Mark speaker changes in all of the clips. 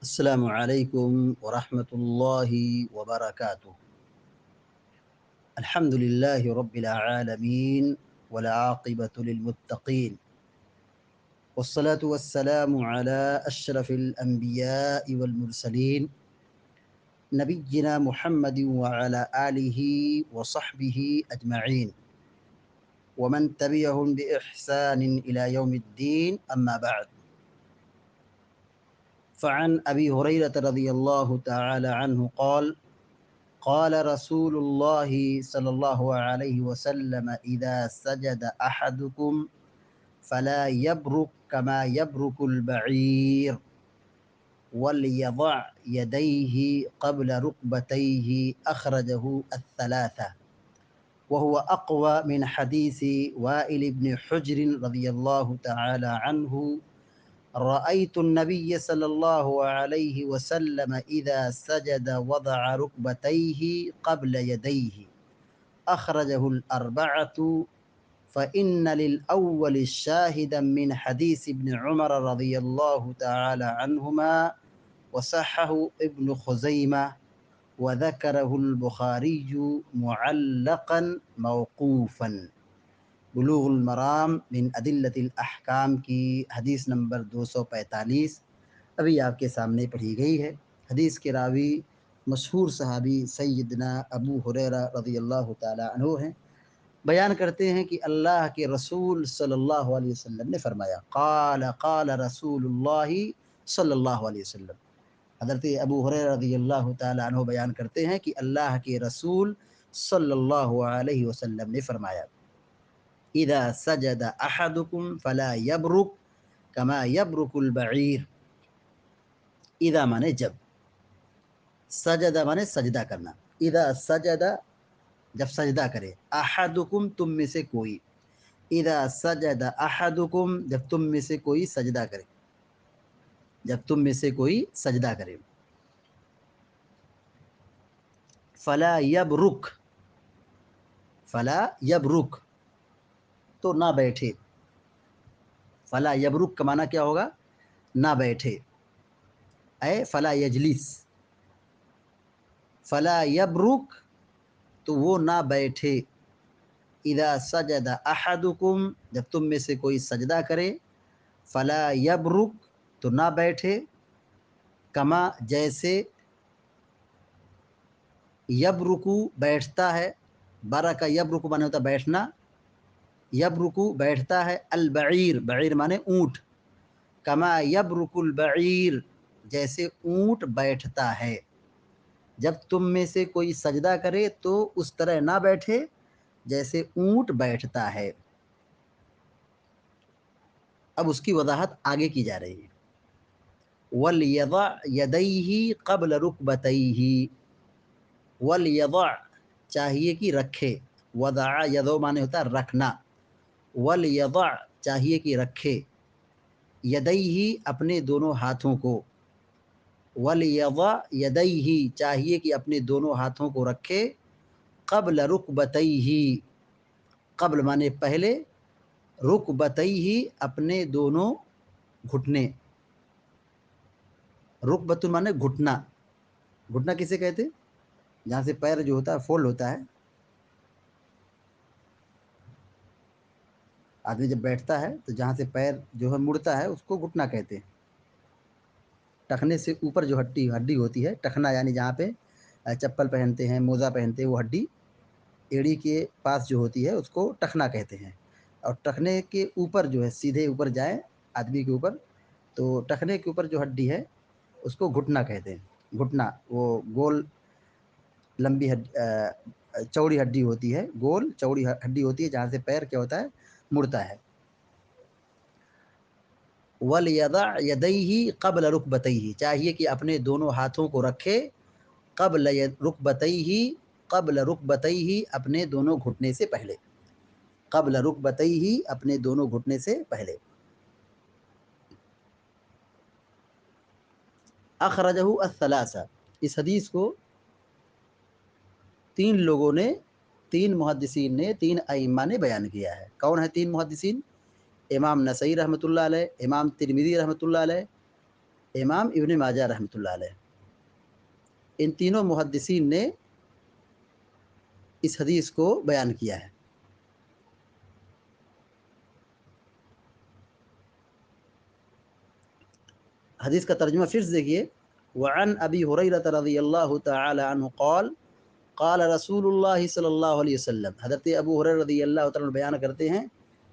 Speaker 1: السلام عليكم ورحمة الله وبركاته. الحمد لله رب العالمين والعاقبة للمتقين، والصلاة والسلام على أشرف الأنبياء والمرسلين نبينا محمد وعلى آله وصحبه أجمعين ومن تبعهم بإحسان إلى يوم الدين. أما بعد، فعن أبي هريرة رضي الله تعالى عنه قال: قال رسول الله صلى الله عليه وسلم: إذا سجد أحدكم فلا يبرك كما يبرك البعير، وليضع يديه قبل ركبتيه. أخرجه الثلاثة، وهو أقوى من حديث وائل بن حجر رضي الله تعالى عنه: رأيت النبي صلى الله عليه وسلم إذا سجد وضع ركبتيه قبل يديه. أخرجه الأربعة، فإن للأول شاهدا من حديث ابن عمر رضي الله تعالى عنهما، وصححه ابن خزيمة، وذكره البخاري معلقا موقوفا. بلوغ المرام من ادلۃ الاحکام کی حدیث نمبر 245 ابھی آپ کے سامنے پڑھی گئی ہے۔ حدیث کے راوی مشہور صحابی سیدنا ابو ہریرہ رضی اللہ تعالی عنہ ہیں۔ بیان کرتے ہیں کہ اللہ کے رسول صلی اللہ علیہ وسلم نے فرمایا، قال رسول اللہ صلی اللہ علیہ وسلم۔ حضرت ابو ہریرہ رضی اللہ تعالی عنہ بیان کرتے ہیں کہ اللہ کے رسول صلی اللہ علیہ وسلم نے فرمایا: اذا سجد احدکم فلا یبرک کما یبرک البعیر۔ اذا مانے جب، سجدہ مانے سجدہ کرنا۔ اذا سجدہ جب سجدہ کرے، احدکم تم میں سے کوئی، اذا سجد احدکم جب تم میں سے کوئی سجدہ کرے، جب تم میں سے کوئی سجدہ کرے۔ فلا یبرک، فلا یبرک تو نہ بیٹھے۔ فلا یبرک کا معنی کیا ہوگا؟ نہ بیٹھے، اے فلا یجلس۔ فلا یبرک تو وہ نہ بیٹھے۔ اذا سجد احدکم جب تم میں سے کوئی سجدہ کرے، فلا یبرک تو نہ بیٹھے، کما جیسے، یبرکو بیٹھتا ہے، برکا یبرکو مانے ہوتا بیٹھنا، یبرکو بیٹھتا ہے، البعیر بعیر مانے اونٹ، کما یبرک البعیر جیسے اونٹ بیٹھتا ہے۔ جب تم میں سے کوئی سجدہ کرے تو اس طرح نہ بیٹھے جیسے اونٹ بیٹھتا ہے۔ اب اس کی وضاحت آگے کی جا رہی ہے۔ وَلْيَضَعْ يَدَيْهِ قَبْلَ رُكْبَتَيْهِ۔ وَلْيَضَعْ چاہیے کہ رکھے، وضع یضع مانے ہوتا ہے رکھنا، وَلْيَضَعْ چاہیے کہ رکھے، یدیہ اپنے دونوں ہاتھوں کو، وَلْيَضَعْ یدیہ چاہیے کہ اپنے دونوں ہاتھوں کو رکھے، قبل رکبتیہ قبل مانے پہلے، رکبتیہ اپنے دونوں گھٹنے، رکبت مانے گھٹنا، گھٹنا کسے کہتے؟ جہاں سے پیر جو ہوتا ہے فولڈ ہوتا ہے، آدمی جب بیٹھتا ہے تو جہاں سے پیر جو ہے مڑتا ہے اس کو گھٹنا کہتے ہیں۔ ٹخنے سے اوپر جو ہڈی ہوتی ہے، ٹخنا یعنی جہاں پہ چپل پہنتے ہیں، موزہ پہنتے ہیں، وہ ہڈی ایڑی کے پاس جو ہوتی ہے اس کو ٹخنا کہتے ہیں۔ اور ٹخنے کے اوپر جو ہے سیدھے اوپر جائیں آدمی کے اوپر، تو ٹخنے کے اوپر جو ہڈی ہے اس کو گھٹنا کہتے ہیں۔ گھٹنا وہ گول لمبی چوڑی ہڈی ہوتی ہے، گول چوڑی ہڈی ہوتی ہے جہاں سے پیر کیا ہوتا ہے مڑتا ہے۔ وَلْيَضَعْ يَدَيْهِ قَبْلَ رُكْبَتَيْهِ چاہیے کہ اپنے دونوں ہاتھوں کو رکھے، قبل رکبتیہ قبل رکبتیہ اپنے دونوں گھٹنے سے پہلے، قبل رکبتیہ اپنے دونوں گھٹنے سے پہلے۔ اخرجہ الثلاثہ، اس حدیث کو تین لوگوں نے، تین محدثین نے، تین ائمہ نے بیان کیا ہے۔ کون ہے تین محدثین؟ امام نسائی رحمۃ اللہ علیہ، امام ترمذی رحمۃ اللہ علیہ، امام ابن ماجہ رحمۃ اللہ علیہ، ان تینوں محدثین نے اس حدیث کو بیان کیا ہے۔ حدیث کا ترجمہ پھر سے دیکھیے، وعن ابی ہریرہ رضی اللہ تعالی عنہ قال قال رسول اللہ صلی اللہ علیہ وسلم، حضرت ابو ہریرہ رضی اللہ تعالی عنہ بیان کرتے ہیں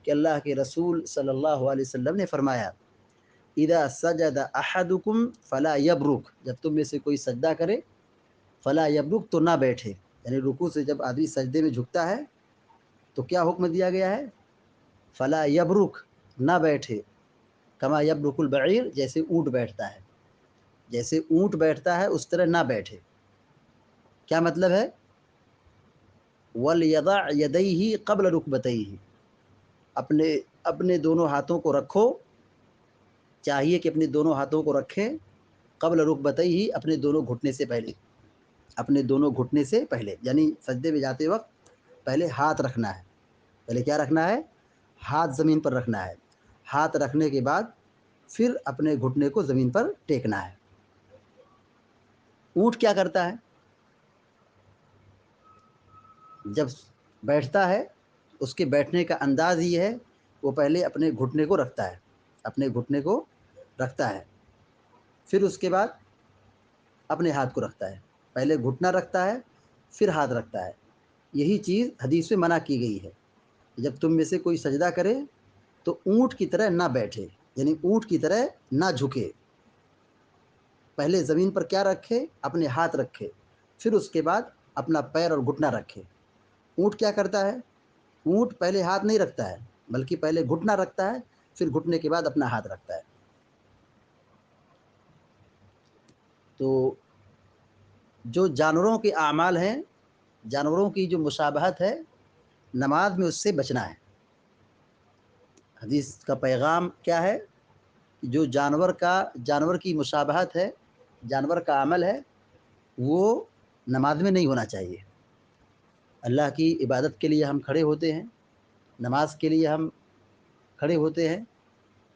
Speaker 1: کہ اللہ کے رسول صلی اللہ علیہ وسلم نے فرمایا، اذا سجد احدکم فلا یبرک، جب تم میں سے کوئی سجدہ کرے، فلا یبرک تو نہ بیٹھے، یعنی رکوع سے جب آدمی سجدے میں جھکتا ہے تو کیا حکم دیا گیا ہے؟ فلا یبرک، نہ بیٹھے، کما یبرک البعیر، جیسے اونٹ بیٹھتا ہے، جیسے اونٹ بیٹھتا ہے اس طرح نہ بیٹھے۔ کیا مطلب ہے؟ وَلْيَضَعْ يَدَيْهِ قَبْلَ رُكْبَتَيْهِ، اپنے دونوں ہاتھوں کو رکھو، چاہیے کہ اپنے دونوں ہاتھوں کو رکھیں، قبل رکبتیہ، اپنے دونوں گھٹنے سے پہلے، اپنے دونوں گھٹنے سے پہلے، یعنی سجدے میں جاتے وقت پہلے ہاتھ رکھنا ہے، پہلے کیا رکھنا ہے؟ ہاتھ زمین پر رکھنا ہے، ہاتھ رکھنے کے بعد پھر اپنے گھٹنے کو زمین پر ٹیکنا ہے۔ اونٹ کیا کرتا ہے؟ جب بیٹھتا ہے اس کے بیٹھنے کا انداز یہ ہے، وہ پہلے اپنے گھٹنے کو رکھتا ہے، اپنے گھٹنے کو رکھتا ہے، پھر اس کے بعد اپنے ہاتھ کو رکھتا ہے، پہلے گھٹنا رکھتا ہے پھر ہاتھ رکھتا ہے۔ یہی چیز حدیث میں منع کی گئی ہے، جب تم میں سے کوئی سجدہ کرے تو اونٹ کی طرح نہ بیٹھے، یعنی اونٹ کی طرح نہ جھکے، پہلے زمین پر کیا رکھے؟ اپنے ہاتھ رکھے، پھر اس کے بعد اپنا پیر اور گھٹنا رکھے۔ اونٹ کیا کرتا ہے؟ اونٹ پہلے ہاتھ نہیں رکھتا ہے، بلکہ پہلے گھٹنا رکھتا ہے، پھر گھٹنے کے بعد اپنا ہاتھ رکھتا ہے۔ تو جو جانوروں کے اعمال ہیں، جانوروں کی جو مشابہت ہے، نماز میں اس سے بچنا ہے۔ حدیث کا پیغام کیا ہے؟ جو جانور کی مشابہت ہے، جانور کا عمل ہے، وہ نماز میں نہیں ہونا چاہیے۔ اللہ کی عبادت کے لیے ہم کھڑے ہوتے ہیں، نماز کے لیے ہم کھڑے ہوتے ہیں،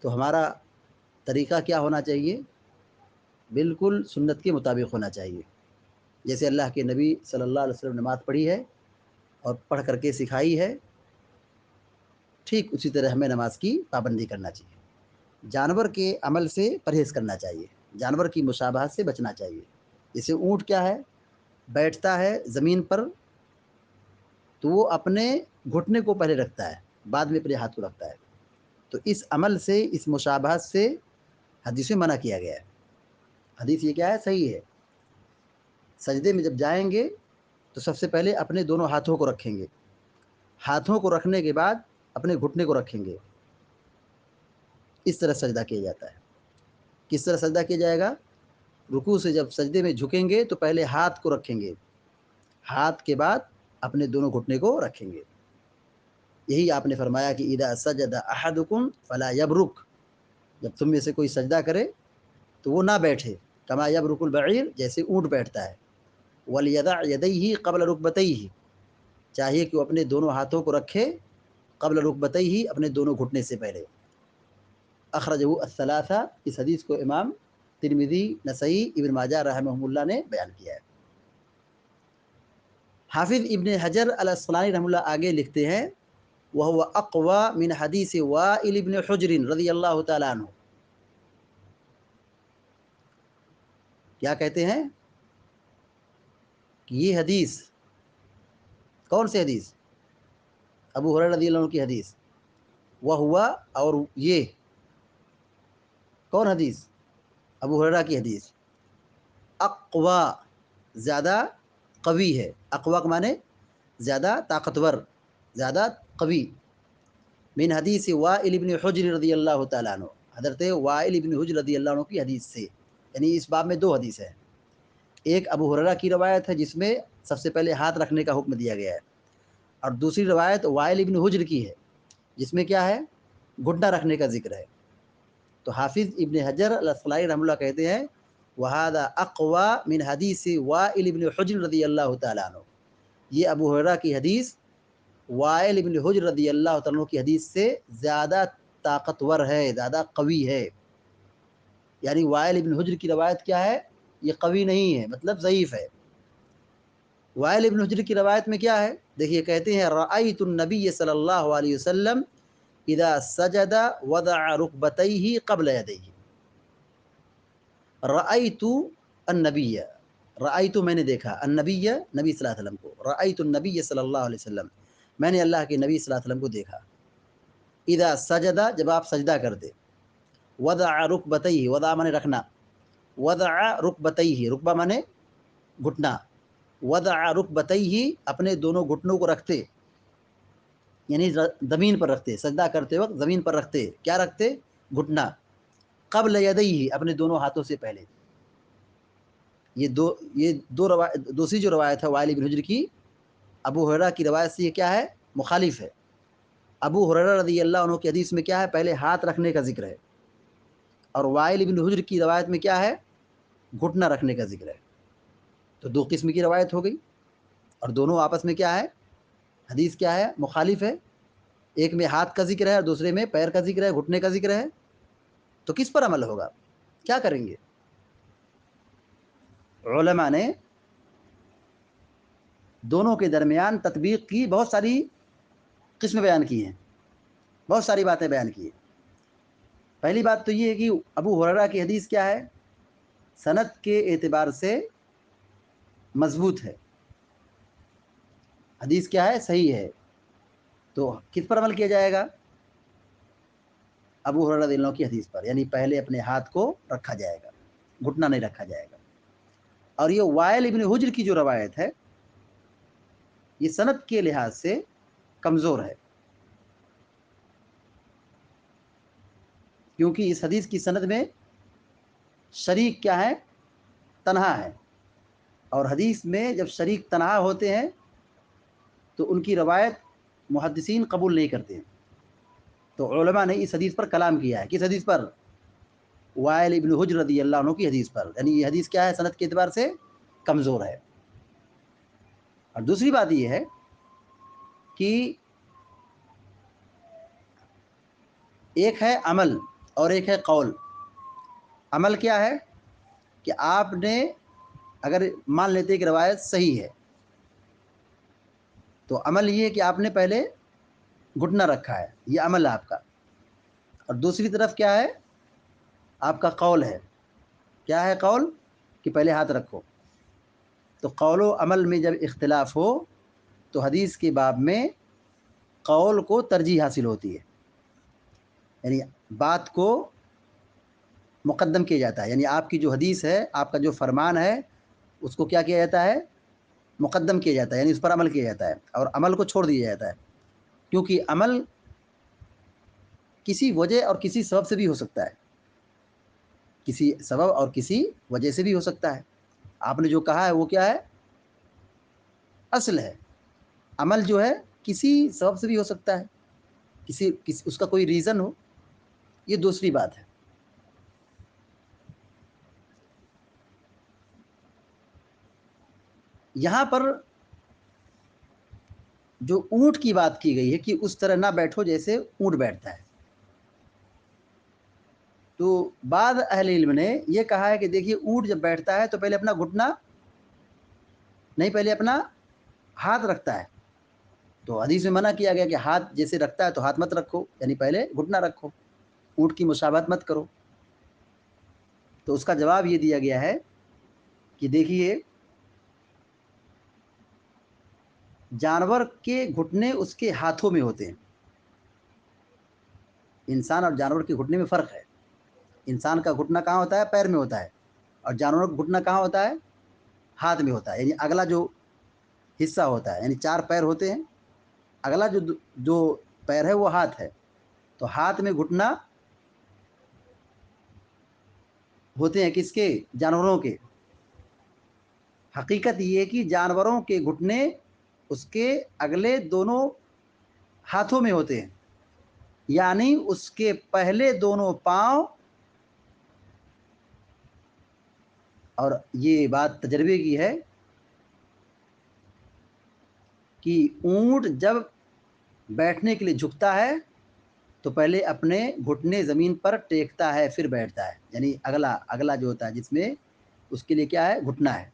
Speaker 1: تو ہمارا طریقہ کیا ہونا چاہیے؟ بالکل سنت کے مطابق ہونا چاہیے۔ جیسے اللہ کے نبی صلی اللہ علیہ وسلم نماز پڑھی ہے اور پڑھ کر کے سکھائی ہے، ٹھیک اسی طرح ہمیں نماز کی پابندی کرنا چاہیے۔ جانور کے عمل سے پرہیز کرنا چاہیے، جانور کی مشابہت سے بچنا چاہیے۔ جیسے اونٹ کیا ہے؟ بیٹھتا ہے زمین پر تو وہ اپنے گھٹنے کو پہلے رکھتا ہے، بعد میں اپنے ہاتھ کو رکھتا ہے، تو اس عمل سے، اس مشابہت سے حدیث میں منع کیا گیا ہے۔ حدیث یہ کیا ہے؟ صحیح ہے۔ سجدے میں جب جائیں گے تو سب سے پہلے اپنے دونوں ہاتھوں کو رکھیں گے، ہاتھوں کو رکھنے کے بعد اپنے گھٹنے کو رکھیں گے، اس طرح سجدہ کیا جاتا ہے۔ کس طرح سجدہ کیا جائے گا؟ رکوع سے جب سجدے میں جھکیں گے تو پہلے ہاتھ کو رکھیں گے، ہاتھ کے بعد اپنے دونوں گھٹنے کو رکھیں گے۔ یہی آپ نے فرمایا کہ اذا سجد احدکم فلا یبرک، جب تم میں سے کوئی سجدہ کرے تو وہ نہ بیٹھے، کما یبرک البعیر، جیسے اونٹ بیٹھتا ہے۔ وَلْيَضَعْ يَدَيْهِ قَبْلَ رُكْبَتَيْهِ، چاہیے کہ وہ اپنے دونوں ہاتھوں کو رکھے قبل رکبتیہ، اپنے دونوں گھٹنے سے پہلے۔ اخرجہ الثلاثہ، اس حدیث کو امام ترمذی، نسائی، ابن ماجہ رحمہ اللہ نے بیان کیا ہے۔ حافظ ابن حجر الاسقلانی رحمہ اللہ آگے لکھتے ہیں، وَهُوَ أَقْوَى مِنْ حَدِيثِ وَائِلِ بْنِ حُجْرٍ رضی اللہ تعالیٰ عنہ۔ کیا کہتے ہیں کہ یہ حدیث، کون سی حدیث؟ ابو ہریرہ رضی اللہ عنہ کی حدیث۔ وَهُوَ، اور یہ کون حدیث؟ ابو ہریرہ کی حدیث، اقوا، زیادہ قوی ہے، اقوا کا معنی زیادہ طاقتور، زیادہ قوی، من حدیث وائل بن حجر رضی اللہ تعالیٰ عنہ، حضرت وائل بن حجر رضی اللہ عنہ کی حدیث سے، یعنی اس باب میں دو حدیث ہیں، ایک ابو ہریرہ کی روایت ہے جس میں سب سے پہلے ہاتھ رکھنے کا حکم دیا گیا ہے، اور دوسری روایت وائل بن حجر کی ہے جس میں کیا ہے؟ گھٹنا رکھنے کا ذکر ہے۔ تو حافظ ابن حجر الاسقلانی رحمہ اللہ کہتے ہیں، وَهَذَا أَقْوَى مِنْ حَدِيثِ وَائِلِ بْنِ حُجْرٍ رضی اللہ تعالیٰ عنہ، یہ ابو ہریرہ کی حدیث وائل بن حجر رضی اللہ تعالیٰ عنہ کی حدیث سے زیادہ طاقتور ہے، زیادہ قوی ہے۔ یعنی وائل ابن حجر کی روایت کیا ہے؟ یہ قوی نہیں ہے، مطلب ضعیف ہے۔ وائل ابن حجر کی روایت میں کیا ہے؟ دیکھیے کہتے ہیں رأیت النبی صلی اللہ علیہ وسلم اذا سجد وضع رکبتیہ قبل یدیہ۔ رأیت النبی، رأیت میں نے دیکھا، النبی نبی صلی اللہ علیہ وسلم کو، رأیت النبی صلی اللہ علیہ وسلم میں نے اللہ کے نبی صلی اللہ علیہ وسلم کو دیکھا، اذا سجدہ جب آپ سجدہ کرتے، وضع رکبتیہ، وضع مانے رکھنا، وضع رکبتیہ رکبہ مانے گھٹنا، وضع رکبتیہ اپنے دونوں گھٹنوں کو رکھتے، یعنی زمین پر رکھتے، سجدہ کرتے وقت زمین پر رکھتے، کیا رکھتے؟ گھٹنا، قبل یدیہ اپنے دونوں ہاتھوں سے پہلے۔ یہ دوسری جو روایت ہے وائل بن حجر کی، ابو ہریرہ کی روایت سے یہ کیا ہے؟ مخالف ہے۔ ابو ہریرہ رضی اللہ عنہ کی حدیث میں کیا ہے؟ پہلے ہاتھ رکھنے کا ذکر ہے، اور وائل بن حجر کی روایت میں کیا ہے؟ گھٹنا رکھنے کا ذکر ہے۔ تو دو قسم کی روایت ہو گئی، اور دونوں آپس میں کیا ہے؟ حدیث کیا ہے؟ مخالف ہے۔ ایک میں ہاتھ کا ذکر ہے اور دوسرے میں پیر کا ذکر ہے، گھٹنے کا ذکر ہے۔ تو کس پر عمل ہوگا؟ کیا کریں گے؟ علماء نے دونوں کے درمیان تطبیق کی بہت ساری قسم بیان کی ہیں، بہت ساری باتیں بیان کی ہیں۔ پہلی بات تو یہ ہے کہ ابو ہریرہ کی حدیث کیا ہے؟ سند کے اعتبار سے مضبوط ہے، حدیث کیا ہے؟ صحیح ہے۔ تو کس پر عمل کیا جائے گا؟ ابو ہریرہ رضی اللہ عنہ کی حدیث پر، یعنی پہلے اپنے ہاتھ کو رکھا جائے گا، گھٹنا نہیں رکھا جائے گا۔ اور یہ وائل ابن حجر کی جو روایت ہے یہ سند کے لحاظ سے کمزور ہے، کیونکہ اس حدیث کی سند میں شریک کیا ہے؟ تنہا ہے، اور حدیث میں جب شریک تنہا ہوتے ہیں تو ان کی روایت محدثین قبول نہیں کرتے ہیں۔ تو علماء نے اس حدیث پر کلام کیا ہے، کس حدیث پر؟ وائل ابن حجر رضی اللہ عنہ کی حدیث پر، یعنی یہ حدیث کیا ہے؟ سند کے اعتبار سے کمزور ہے۔ اور دوسری بات یہ ہے کہ ایک ہے عمل اور ایک ہے قول۔ عمل کیا ہے؟ کہ آپ نے اگر مان لیتے کہ روایت صحیح ہے تو عمل یہ ہے کہ آپ نے پہلے گھٹنا رکھا ہے، یہ عمل ہے آپ کا۔ اور دوسری طرف کیا ہے؟ آپ کا قول ہے۔ کیا ہے قول؟ کہ پہلے ہاتھ رکھو۔ تو قول و عمل میں جب اختلاف ہو تو حدیث کے باب میں قول کو ترجیح حاصل ہوتی ہے، یعنی بات کو مقدم کیا جاتا ہے، یعنی آپ کی جو حدیث ہے، آپ کا جو فرمان ہے، اس کو کیا کیا جاتا ہے؟ مقدم کیا جاتا ہے، یعنی اس پر عمل کیا جاتا ہے، اور عمل کو چھوڑ دیا جاتا ہے، کیونکہ عمل کسی وجہ اور کسی سبب سے بھی ہو سکتا ہے، کسی سبب اور کسی وجہ سے بھی ہو سکتا ہے۔ آپ نے جو کہا ہے وہ کیا ہے؟ اصل ہے۔ عمل جو ہے کسی سبب سے بھی ہو سکتا ہے، کسی اس کا کوئی ریزن ہو، یہ دوسری بات ہے۔ یہاں پر جو اونٹ کی بات کی گئی ہے کہ اس طرح نہ بیٹھو جیسے اونٹ بیٹھتا ہے، تو بعض اہل علم نے یہ کہا ہے کہ دیکھیے اونٹ جب بیٹھتا ہے تو پہلے اپنا گھٹنا نہیں، پہلے اپنا ہاتھ رکھتا ہے۔ تو حدیث میں منع کیا گیا کہ ہاتھ جیسے رکھتا ہے تو ہاتھ مت رکھو، یعنی پہلے گھٹنا رکھو، اونٹ کی مشابہت مت کرو۔ تو اس کا جواب یہ دیا گیا ہے کہ دیکھیے جانور کے گھٹنے اس کے ہاتھوں میں ہوتے ہیں، انسان اور جانور کے گھٹنے میں فرق ہے۔ انسان کا گھٹنا کہاں ہوتا ہے؟ پیر میں ہوتا ہے، اور جانوروں کا گھٹنا کہاں ہوتا ہے؟ ہاتھ میں ہوتا ہے، یعنی اگلا جو حصہ ہوتا ہے، یعنی چار پیر ہوتے ہیں، اگلا جو پیر ہے وہ ہاتھ ہے۔ تو ہاتھ میں گھٹنا ہوتے ہیں کس کے؟ جانوروں کے۔ حقیقت یہ ہے کہ جانوروں کے گھٹنے اس کے اگلے دونوں ہاتھوں میں ہوتے ہیں، یعنی اس کے پہلے دونوں پاؤں، اور یہ بات تجربے کی ہے کہ اونٹ جب بیٹھنے کے لیے جھکتا ہے تو پہلے اپنے گھٹنے زمین پر ٹیکتا ہے پھر بیٹھتا ہے، یعنی اگلا جو ہوتا ہے جس میں اس کے لیے کیا ہے، گھٹنا ہے۔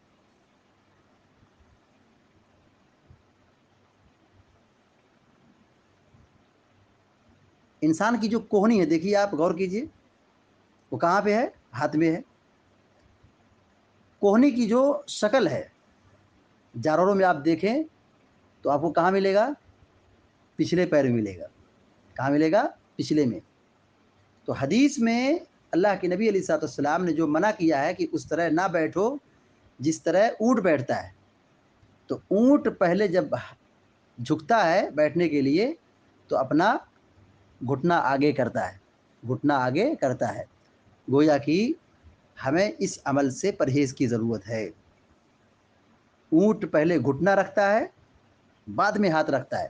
Speaker 1: انسان کی جو کوہنی ہے، دیکھیے آپ غور کیجئے، وہ کہاں پہ ہے؟ ہاتھ میں ہے۔ کوہنی کی جو شکل ہے جانوروں میں آپ دیکھیں تو آپ کو کہاں ملے گا؟ پچھلے پیر میں ملے گا۔ کہاں ملے گا؟ پچھلے میں۔ تو حدیث میں اللہ کے نبی علیہ الصلوۃ والسلام نے جو منع کیا ہے کہ اس طرح نہ بیٹھو جس طرح اونٹ بیٹھتا ہے، تو اونٹ پہلے جب جھکتا ہے بیٹھنے کے لیے تو اپنا گھٹنا آگے کرتا ہے، گھٹنا آگے کرتا ہے۔ گویا کہ ہمیں اس عمل سے پرہیز کی ضرورت ہے۔ اونٹ پہلے گھٹنا رکھتا ہے، بعد میں ہاتھ رکھتا ہے۔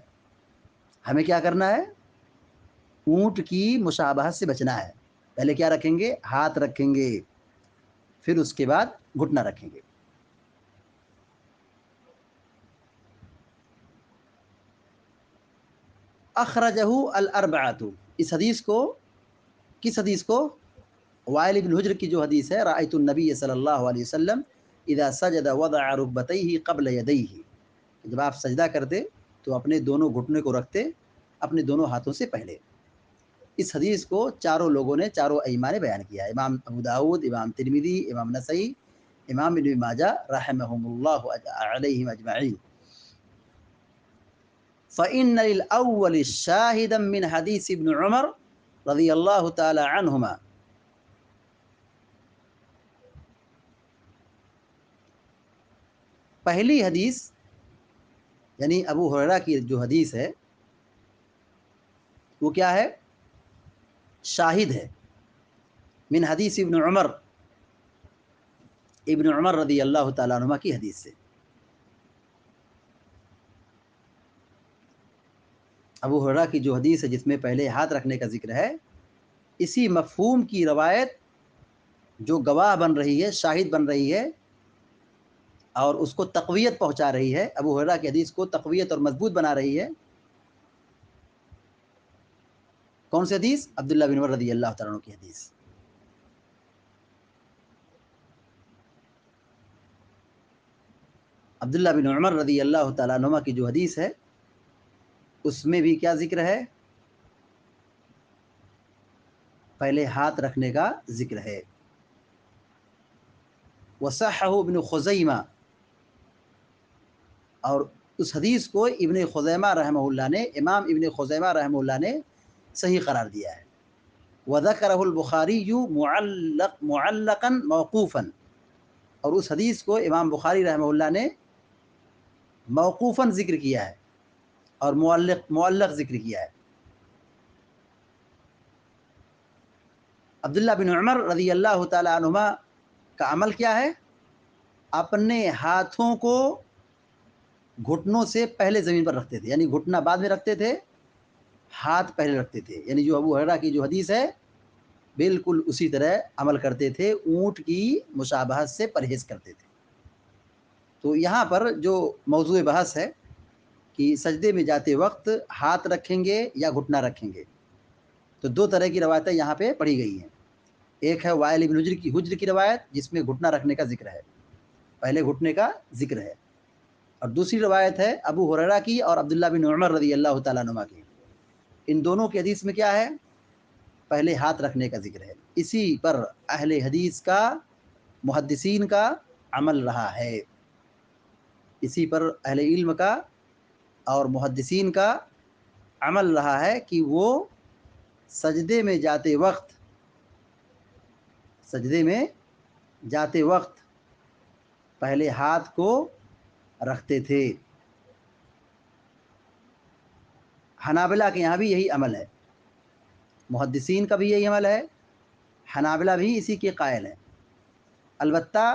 Speaker 1: ہمیں کیا کرنا ہے؟ اونٹ کی مشابہت سے بچنا ہے۔ پہلے کیا رکھیں گے؟ ہاتھ رکھیں گے، پھر اس کے بعد گھٹنا رکھیں گے۔ اخرجہ الاربعۃ، اس حدیث کو، کس حدیث کو؟ وائل بن حجر کی جو حدیث ہے، رأیت النبی صلی اللہ علیہ وسلم اذا سجد وضع رکبتیہ قبل یدیہ، جب آپ سجدہ کرتے تو اپنے دونوں گھٹنے کو رکھتے اپنے دونوں ہاتھوں سے پہلے۔ اس حدیث کو چاروں لوگوں نے، چاروں ائمہ نے بیان کیا، امام ابو داؤد، امام ترمذی، امام نسائی، امام ابن ماجہ رحمہم اللہ علیہم اجمعین۔ فإن للأول شاهدا من حديث ابن عمر رضی اللہ تعالی عنہما، پہلی حدیث یعنی ابو ہریرہ کی جو حدیث ہے وہ کیا ہے؟ شاہد ہے من حدیث ابن عمر، ابن عمر رضی اللہ تعالیٰ عنہما کی حدیث سے۔ ابو ہریرہ کی جو حدیث ہے جس میں پہلے ہاتھ رکھنے کا ذکر ہے، اسی مفہوم کی روایت جو گواہ بن رہی ہے، شاہد بن رہی ہے اور اس کو تقویت پہنچا رہی ہے، ابو ہریرہ کی حدیث کو تقویت اور مضبوط بنا رہی ہے، کون سی حدیث؟ عبداللہ بن عمر رضی اللہ تعالیٰ عنہ کی حدیث۔ عبداللہ بن عمر رضی اللہ تعالیٰ عنہ کی جو حدیث ہے اس میں بھی کیا ذکر ہے؟ پہلے ہاتھ رکھنے کا ذکر ہے۔ وصححہ ابن خزیمہ، اور اس حدیث کو ابن خزیمہ رحمہ اللہ نے، امام ابن خزیمہ رحمہ اللہ نے صحیح قرار دیا ہے۔ وذکرہ البخاری معلقا موقوفا، اور اس حدیث کو امام بخاری رحمہ اللہ نے موقوفاً ذکر کیا ہے اور معلق ذکر کیا ہے۔ عبداللہ بن عمر رضی اللہ تعالی عنہما کا عمل کیا ہے؟ اپنے ہاتھوں کو گھٹنوں سے پہلے زمین پر رکھتے تھے، یعنی گھٹنا بعد میں رکھتے تھے، ہاتھ پہلے رکھتے تھے، یعنی جو ابو ہریرہ کی جو حدیث ہے بالکل اسی طرح عمل کرتے تھے، اونٹ کی مشابہت سے پرہیز کرتے تھے۔ تو یہاں پر جو موضوع بحث ہے کہ سجدے میں جاتے وقت ہاتھ رکھیں گے یا گھٹنا رکھیں گے، تو دو طرح کی روایتیں یہاں پہ پڑھی گئی ہیں۔ ایک ہے وائل بن حجر کی روایت جس میں گھٹنا رکھنے کا ذکر ہے، پہلے گھٹنے کا ذکر ہے، اور دوسری روایت ہے ابو ہریرہ کی اور عبداللہ بن عمر رضی اللہ تعالیٰ عنہما کی۔ ان دونوں کی حدیث میں کیا ہے؟ پہلے ہاتھ رکھنے کا ذکر ہے۔ اسی پر اہل حدیث کا، محدثین کا عمل رہا ہے، اسی پر اہل علم کا اور محدثین کا عمل رہا ہے کہ وہ سجدے میں جاتے وقت پہلے ہاتھ کو رکھتے تھے۔ حنابلہ کے یہاں بھی یہی عمل ہے، محدثین کا بھی یہی عمل ہے، حنابلہ بھی اسی کے قائل ہیں۔ البتہ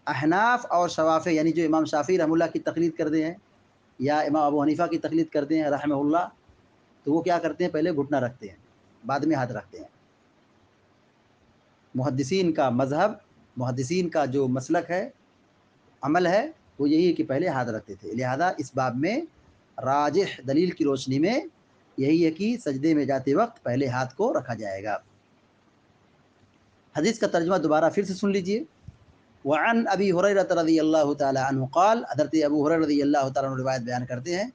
Speaker 1: احناف اور شوافی، یعنی جو امام شافعی رحمہ اللہ کی تقلید کرتے ہیں یا امام ابو حنیفہ کی تقلید کرتے ہیں رحمہ اللہ، تو وہ کیا کرتے ہیں؟ پہلے گھٹنا رکھتے ہیں، بعد میں ہاتھ رکھتے ہیں۔ محدثین کا مذہب، محدثین کا جو مسلک ہے، عمل ہے، وہ یہی ہے کہ پہلے ہاتھ رکھتے تھے۔ لہذا اس باب میں راجح دلیل کی روشنی میں یہی ہے کہ سجدے میں جاتے وقت پہلے ہاتھ کو رکھا جائے گا۔ حدیث کا ترجمہ دوبارہ پھر سے سن لیجئے۔ وعن ابی ہریرہ رضی اللہ تعالی عنہ قال، حضرت ابو ہریرہ رضی اللہ تعالی عنہ روایت بیان کرتے ہیں،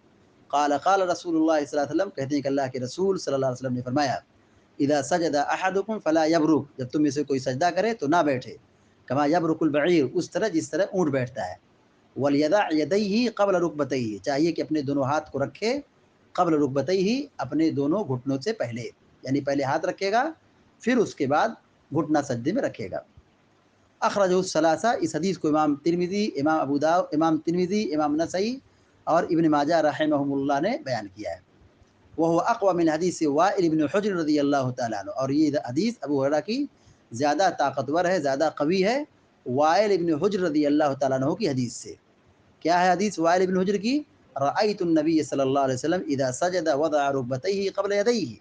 Speaker 1: قال قال رسول اللہ صلی اللہ علیہ وسلم، کہتے ہیں کہ اللہ کے رسول صلی اللہ علیہ وسلم نے فرمایا، اذا سجد احدکم فلا یبرک، جب تم میں سے کوئی سجدہ کرے تو نہ بیٹھے، کما یبرک البعیر، اس طرح جس طرح اونٹ بیٹھتا ہے، ولیدع یدیہ قبل رکبتیہ، چاہیے کہ اپنے دونوں ہاتھ کو رکھے قبل رکبتیہ، اپنے دونوں گھٹنوں سے پہلے، یعنی پہلے ہاتھ رکھے گا پھر اس کے بعد گھٹنا سجدے میں رکھے گا۔ اخرجہ الثلاثہ، اس حدیث کو امام ترمذی، امام ابو داؤد، امام ترمذی، امام نسائی اور ابن ماجہ رحمہم اللہ نے بیان کیا ہے۔ وہ اقوى من حدیث وائل بن حجر رضی اللہ تعالیٰ عنہ، اور یہ حدیث ابو ہریرہ کی زیادہ طاقتور ہے، زیادہ قوی ہے وائل بن حجر رضی اللہ تعالیٰ عنہ کی حدیث سے۔ کیا ہے حدیث وائل بن حجر کی؟ رأیت النبی صلی اللہ علیہ وسلم اذا سجد وضع رکبتیہ قبل یدیہ،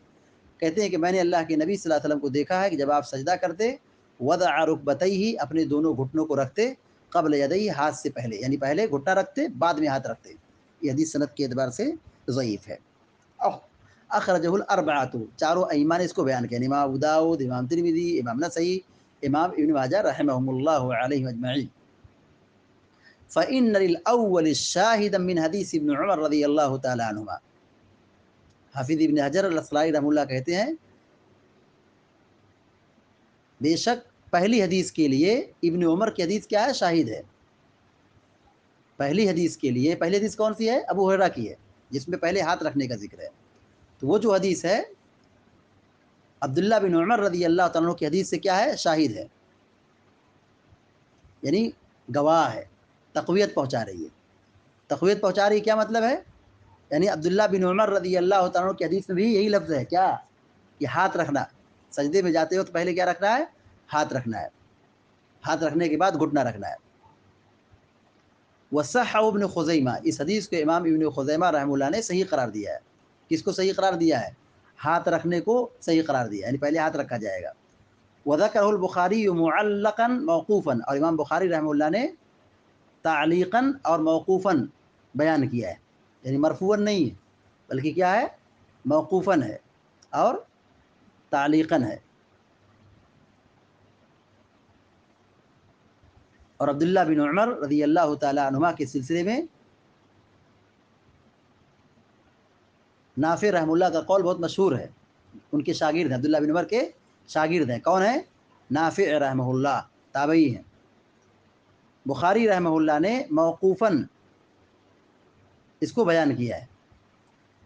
Speaker 1: کہتے ہیں کہ میں نے اللہ کے نبی صلی اللہ علیہ وسلم کو دیکھا ہے کہ جب آپ سجدہ کرتے، وضع رکبتیہ، اپنے دونوں گھٹنوں کو رکھتے، قبل یدیہ، ہاتھ سے پہلے، یعنی پہلے گھٹنا رکھتے بعد میں ہاتھ رکھتے۔ یہ حدیث سند کے اعتبار سے ضعیف ہے۔ اخرجہ الاربعۃ، چاروں ائمہ نے اس کو بیان کیا، امام ابو داؤد، امام ترمذی، امام نسائی، امام ابن ماجہ رحمہم اللہ علیہم اجمعین۔ فإن للأول الشاهدا من حدیث ابن عمر رضی اللہ تعالی عنہما، حافظ ابن حجر الاسقلانی رحمہ اللہ کہتے ہیں بے شک پہلی حدیث کے لیے ابن عمر کی حدیث کیا ہے؟ شاہد ہے۔ پہلی حدیث کے لیے، پہلی حدیث کون سی ہے؟ ابو ہریرہ کی ہے، جس میں پہلے ہاتھ رکھنے کا ذکر ہے۔ تو وہ جو حدیث ہے عبداللہ بن عمر رضی اللہ تعالیٰ عنہ کی حدیث سے کیا ہے؟ شاہد ہے، یعنی گواہ ہے، تقویت پہنچا رہی ہے۔ تقویت پہنچا رہی ہے کیا مطلب ہے؟ یعنی عبداللہ بن عمر رضی اللہ تعالیٰ عنہ کی حدیث میں بھی یہی لفظ ہے کیا، کہ ہاتھ رکھنا، سجدے میں جاتے وقت پہلے کیا رکھنا ہے؟ ہاتھ رکھنا ہے، ہاتھ رکھنے کے بعد گھٹنا رکھنا ہے۔ وصححہ ابن خزیمہ، اس حدیث کو امام ابن خزیمہ رحمہ اللہ نے صحیح قرار دیا ہے۔ کس کو صحیح قرار دیا ہے؟ ہاتھ رکھنے کو صحیح قرار دیا، یعنی پہلے ہاتھ رکھا جائے گا۔ وذکرہ البخاری معلقا موقوفا، اور امام بخاری رحمہ اللہ نے تعلیقاً اور موقوفاً بیان کیا ہے، یعنی مرفوعاً نہیں ہے بلکہ کیا ہے؟ موقوفاً ہے اور تعلیقاً ہے۔ اور عبداللہ بن عمر رضی اللہ تعالی عنہما کے سلسلے میں نافع رحمہ اللہ کا قول بہت مشہور ہے، ان کے شاگرد ہیں، عبداللہ بن عمر کے شاگرد ہیں، کون ہیں؟ نافع رحمہ اللہ، تابعی ہیں۔ بخاری رحمہ اللہ نے موقوفاً اس کو بیان کیا ہے۔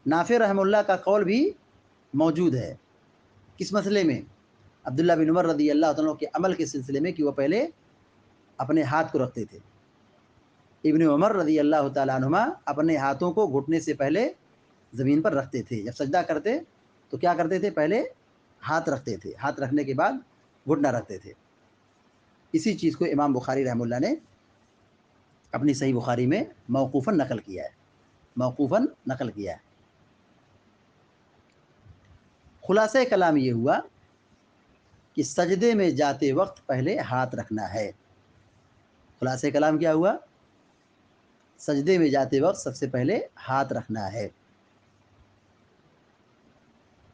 Speaker 1: نافع رحمہ اللہ کا قول بھی موجود ہے، کس مسئلے میں؟ عبداللہ بن عمر رضی اللہ تعالیٰ کے عمل کے سلسلے میں، کہ وہ پہلے اپنے ہاتھ کو رکھتے تھے۔ ابن عمر رضی اللہ تعالیٰ عنہما اپنے ہاتھوں کو گھٹنے سے پہلے زمین پر رکھتے تھے، جب سجدہ کرتے تو کیا کرتے تھے؟ پہلے ہاتھ رکھتے تھے، ہاتھ رکھنے کے بعد گھٹنا رکھتے تھے۔ اسی چیز کو امام بخاری رحمہ اللہ نے اپنی صحیح بخاری میں موقوفاً نقل کیا ہے، موقوفاً نقل کیا ہے۔ خلاصہ کلام یہ ہوا کہ سجدے میں جاتے وقت پہلے ہاتھ رکھنا ہے۔ خلاصہ کلام کیا ہوا؟ سجدے میں جاتے وقت سب سے پہلے ہاتھ رکھنا ہے،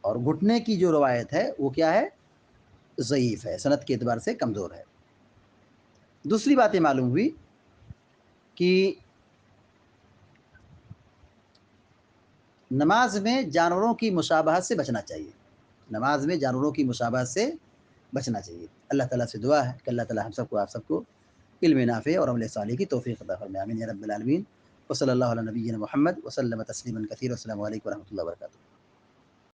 Speaker 1: اور گھٹنے کی جو روایت ہے وہ کیا ہے؟ ضعیف ہے، سند کے اعتبار سے کمزور ہے۔ دوسری بات یہ معلوم ہوئی کہ نماز میں جانوروں کی مشابہت سے بچنا چاہیے، نماز میں جانوروں کی مشابہت سے بچنا چاہیے۔ اللہ تعالیٰ سے دعا ہے کہ اللہ تعالیٰ ہم سب کو، آپ سب کو علم نافع اور عمل صالح کی توفیق عطا فرمائے، آمین یا رب العالمین۔ وصلی اللہ علی نبینا محمد وسلم تسلیما کثیرا، السلام علیکم ورحمۃ اللہ وبرکاتہ۔